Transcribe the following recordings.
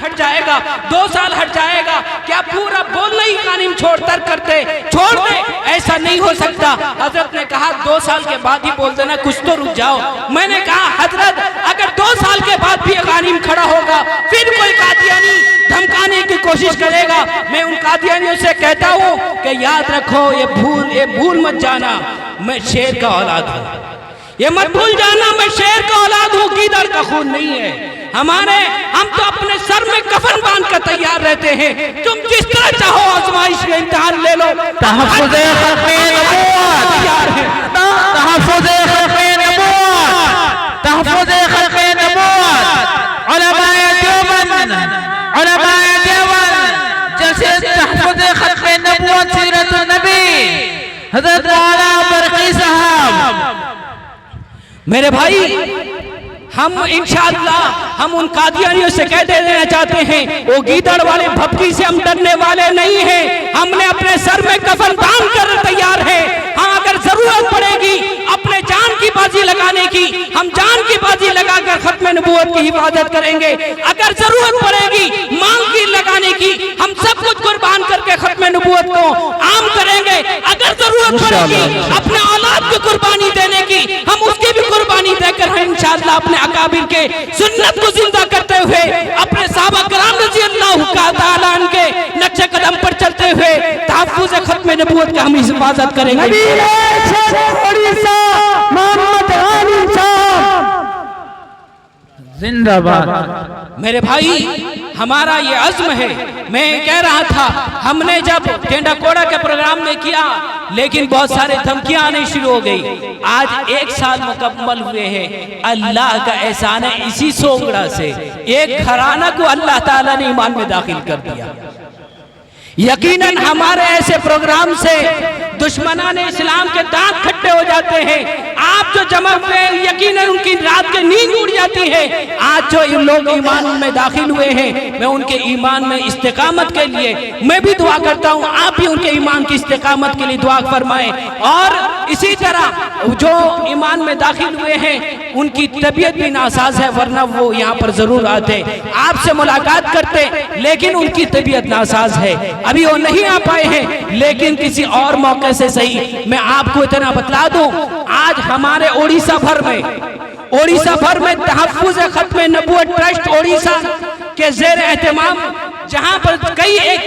हट जाएगा, 2 साल हट जाएगा, क्या पूरा बोलना ही कानिम छोड़कर करते छोड़ दे? ऐसा नहीं हो सकता। हजरत ने कहा 2 साल के बाद ही बोल देना, कुछ तो रुक जाओ। मैंने कहा हजरत अगर 2 साल के बाद भी कानिम खड़ा होगा, फिर कोई कादियानी धमकाने की कोशिश करेगा, मैं उन कादियानियों से कहता हूँ कि याद रखो, ये भूल मत जाना मैं शेर का औलाद हूँ, ये मत भूल जाना मैं शेर का औलाद हूँ, गीदड़ का खून नहीं है। हम तो अपने सर में कफन बांध कर तैयार रहते हैं, तुम जिस तरह चाहो आजमाइश में इम्तिहान ले लो। तहफ़्फ़ुज़ ख़ल्क़े नबूवत, तहफ़्फ़ुज़ ख़ल्क़े नबूवत, तहफ़्फ़ुज़ ख़ल्क़े नबूवत। उलमाए देवबंद जैसे तहफ़्फ़ुज़ ख़ल्क़े नबूवत सीरतुन नबी हज़रत मौलाना बरक़ी साहब। मेरे भाई, हम इंशाअल्लाह हम उन कादियानियों से कह देना चाहते हैं, वो गीदड़ वाले भपकी से हम डरने वाले नहीं हैं। हमने अपने सर में कफन बांध कर तैयार है। हाँ, अगर जरूरत पड़ेगी अपने जान की बाजी लगाने की, हम जान की बाजी लगाकर खत्म नबूवत की हिफाजत करेंगे। अगर जरूरत पड़ेगी मांग की लगाने की, हम सब कुछ कुर्बान करके खत्म नबूवत को आम करेंगे। अगर जरूरत पड़ेगी अपने औलाद की कुर्बानी देने की, हम उसकी भी कुर्बानी देकर हम इंशाअल्लाह अपने अकाबिर के सुन्नत को जिंदा करते हुए, अपने सहाबा कराम रज़ी अल्लाह तआला के नक्शे कदम पर चलते हुए तहफ़्फ़ुज़ खत्म नबूवत का हम हिफाजत करेंगे। जिंदाबाद। मेरे भाई, हमारा ये अज़्म है। मैं कह रहा था, हमने जब टेंडा कोड़ा के प्रोग्राम में किया, लेकिन बहुत सारे धमकियां आने शुरू हो गई। आज 1 साल मुकम्मल हुए हैं। अल्लाह का एहसान है, इसी सोगड़ा से एक घराना को अल्लाह ताला ने ईमान में दाखिल कर दिया। यकीनन हमारे ऐसे प्रोग्राम से दुश्मनाने इस्लाम के दांत खट्टे हो जाते हैं। आप जो जमा हुए, यकीनन उनकी रात की नींद उड़ जाती है। आज जो इन लोग ईमान में दाखिल हुए हैं, मैं उनके ईमान में इस्तिकामत के लिए मैं भी दुआ करता हूँ, आप भी उनके ईमान की इस्तिकामत के लिए दुआ फरमाएं। और इसी तरह जो ईमान में दाखिल हुए हैं, उनकी तबीयत भी नासाज है, वरना वो यहाँ पर जरूर आते, आपसे मुलाकात करते, लेकिन उनकी तबीयत नासाज है, अभी वो नहीं आ पाए हैं। लेकिन किसी और मौके से सही मैं आपको इतना बतला दूं, आज हमारे उड़ीसा भर में तहफ़्फ़ुज़ खत्म नबूवत ट्रस्ट उड़ीसा के ज़ेर एहतमाम, जहां पर कई एक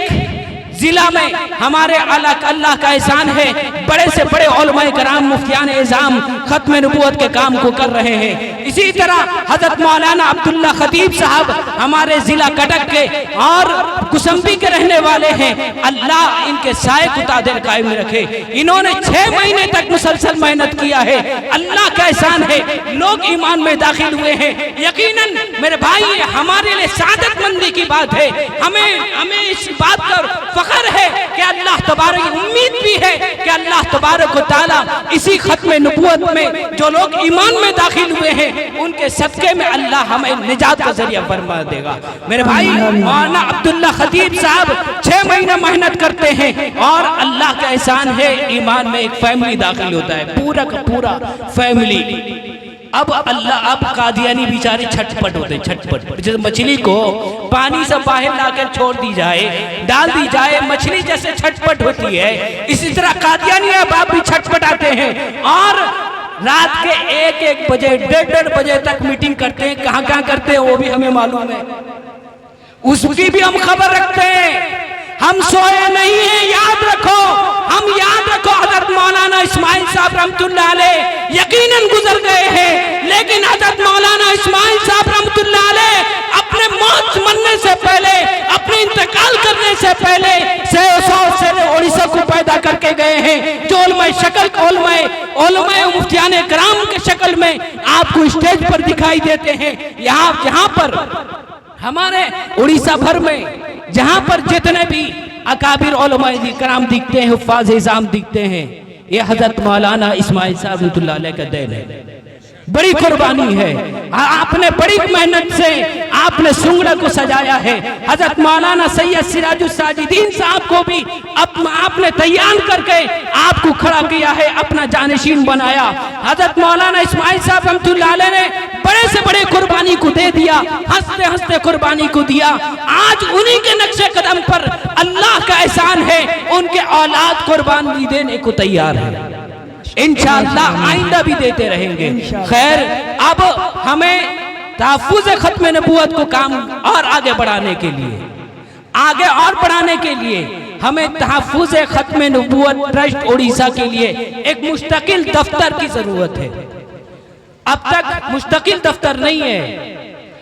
जिला में हमारे अल्लाह का एहसान है, बड़े से बड़े उलमाए कराम मुफ्तियान इज़ाम खत्म नबूवत के काम को कर रहे हैं। इसी तरह हजरत मौलाना अब्दुल्ला खतीब साहब हमारे जिला कटक के और कुसम्बी के रहने वाले हैं। अल्लाह इनके साए को तादिर कायम रखे। इन्होंने 6 महीने तक मुसलसल मेहनत किया है। अल्लाह का एहसान है, लोग ईमान में दाखिल हुए हैं। यकीनन मेरे भाई, हमारे लिए सादतमंदी की बात है। हमें इस बात पर फख्र है कि अल्लाह तबारक, उम्मीद भी है कि अल्लाह तबारक व तआला इसी खत्म नबूवत में जो लोग ईमान में दाखिल हुए हैं, उनके सदके में अल्लाह हमें निजात का जरिया फरमा देगा। मेरे भाई, मौलाना अब्दुल्ला खतीब साहब 6 महीने मेहनत करते हैं और अल्लाह का एहसान है, ईमान में एक फैमिली दाखिल होता है, पूरा का पूरा फैमिली। अब कादियानी बेचारे छटपट होते, छटपट। जैसे मछली को पानी से बाहर लाकर छोड़ दी जाए, डाल दी जाए, मछली जैसे छटपट होती है, इसी तरह कादियानी बाप भी छटपट आते हैं और रात के 1-1 बजे 1:30 बजे तक मीटिंग करते हैं। कहाँ करते हैं वो भी हमें मालूम है, उसकी भी हम खबर रखते हैं। हम सोए नहीं हैं, याद रखो, हम याद रखो, हजरत मौलाना इस्माइल साहब रहमतुल्लाह अलैह यकीनन गुजर गए हैं, लेकिन हजरत मौलाना इस्माइल साहब रहमतुल्लाह अलैह अपने मौत मरने से पहले, अपने इंतकाल करने से पहले से उड़ीसा को पैदा करके गए हैं, जो उलमाए शक्ल, उलमाए मुफ्तियाने कराम के शक्ल में आपको स्टेज पर दिखाई देते हैं। यहाँ पर हमारे उड़ीसा भर में जहां पर जितने भी अकाबिर उलमाए कराम दिखते हैं, हुफ्फाज़ इज़ाम दिखते हैं, ये हजरत मौलाना इस्माइल साहब रहमतुल्लाह अलैह का देन है। बड़ी कुर्बानी है, आपने बड़ी मेहनत से आपने सुंगड़ा को सजाया है। हजरत मौलाना सैयद सिराजुस साजिदीन साहब को भी आपने तैयार करके आपको खड़ा किया है, अपना जानशीन बनाया। हजरत मौलाना इस्माइल साहब रहमतुल्लाह अलैह ने बड़े बड़े से बड़े कुर्बानी को दे दिया, हंसते हंसते कुर्बानी को दिया। आज उन्हीं के नक्शे कदम पर अल्लाह का एहसान है, उनके औलाद कुर्बानी देने को तैयार है। इंशाअल्लाह आइंदा भी देते रहेंगे। खैर, अब हमें तहफ़्फ़ुज़ ख़त्म नबूवत को काम और आगे बढ़ाने के लिए, आगे और बढ़ाने के लिए हमें तहफ़्फ़ुज़ ख़त्म नबूवत ट्रस्ट उड़ीसा के लिए एक मुस्तकिल दफ्तर की जरूरत है। अब तक मुस्तकिल दफ्तर नहीं है,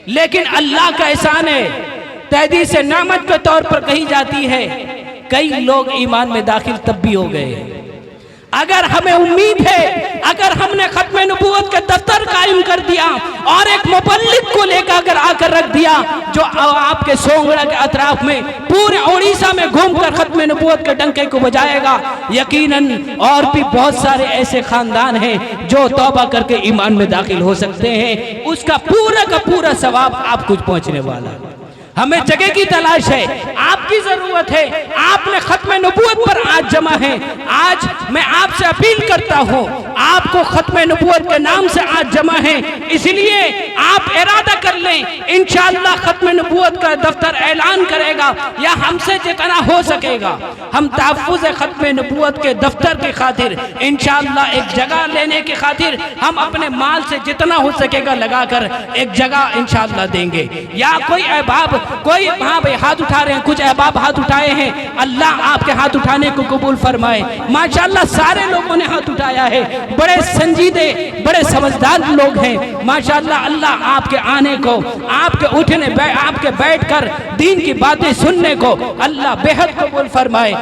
लेकिन अल्लाह का एहसान है, तहदीस नेमत के तौर पर कही जाती है, कई लोग ईमान में दाखिल तब भी हो गए। अगर हमें उम्मीद है, अगर हमने खत्म नबूवत के दफ्तर कायम कर दिया और एक मुबल्लिग को लेकर अगर आकर रख दिया जो आपके सोंगड़ा के अतराफ में पूरे उड़ीसा में घूमकर खत्म नबूवत के डंके को बजाएगा, यकीनन और भी बहुत सारे ऐसे खानदान हैं जो तौबा करके ईमान में दाखिल हो सकते हैं। उसका पूरा का पूरा सवाब आप कुछ पहुंचने वाला है। हमें जगह की तलाश है, आपकी जरूरत है। आपने खत्म नबूवत पर आज जमा है। आज मैं आपसे अपील करता हूं, आपको खत्म नबूवत के नाम से आज जमा है, इसलिए आप इरादा कर लें, इंशाअल्लाह खत्म नबूवत का दफ्तर ऐलान करेगा या हमसे जितना हो सकेगा हम तहफ़्फ़ुज़ खत्म नबूवत के दफ्तर की खातिर इंशाअल्लाह एक जगह लेने की खातिर हम अपने माल से जितना हो सकेगा लगाकर एक जगह इंशाअल्लाह देंगे। या कोई अहबाब, कोई हाँ भाई हाथ उठा रहे हैं, कुछ अहबाब हाथ उठाए हैं, अल्लाह आपके हाथ उठाने को कबूल फरमाए। माशाअल्लाह सारे लोगों ने हाथ उठाया है, बड़े संजीदे, बड़े समझदार लोग हैं माशाअल्लाह। अल्लाह आपके आने को, आपके उठने, आपके बैठकर दीन की बातें सुनने को अल्लाह बेहद कबूल फरमाए।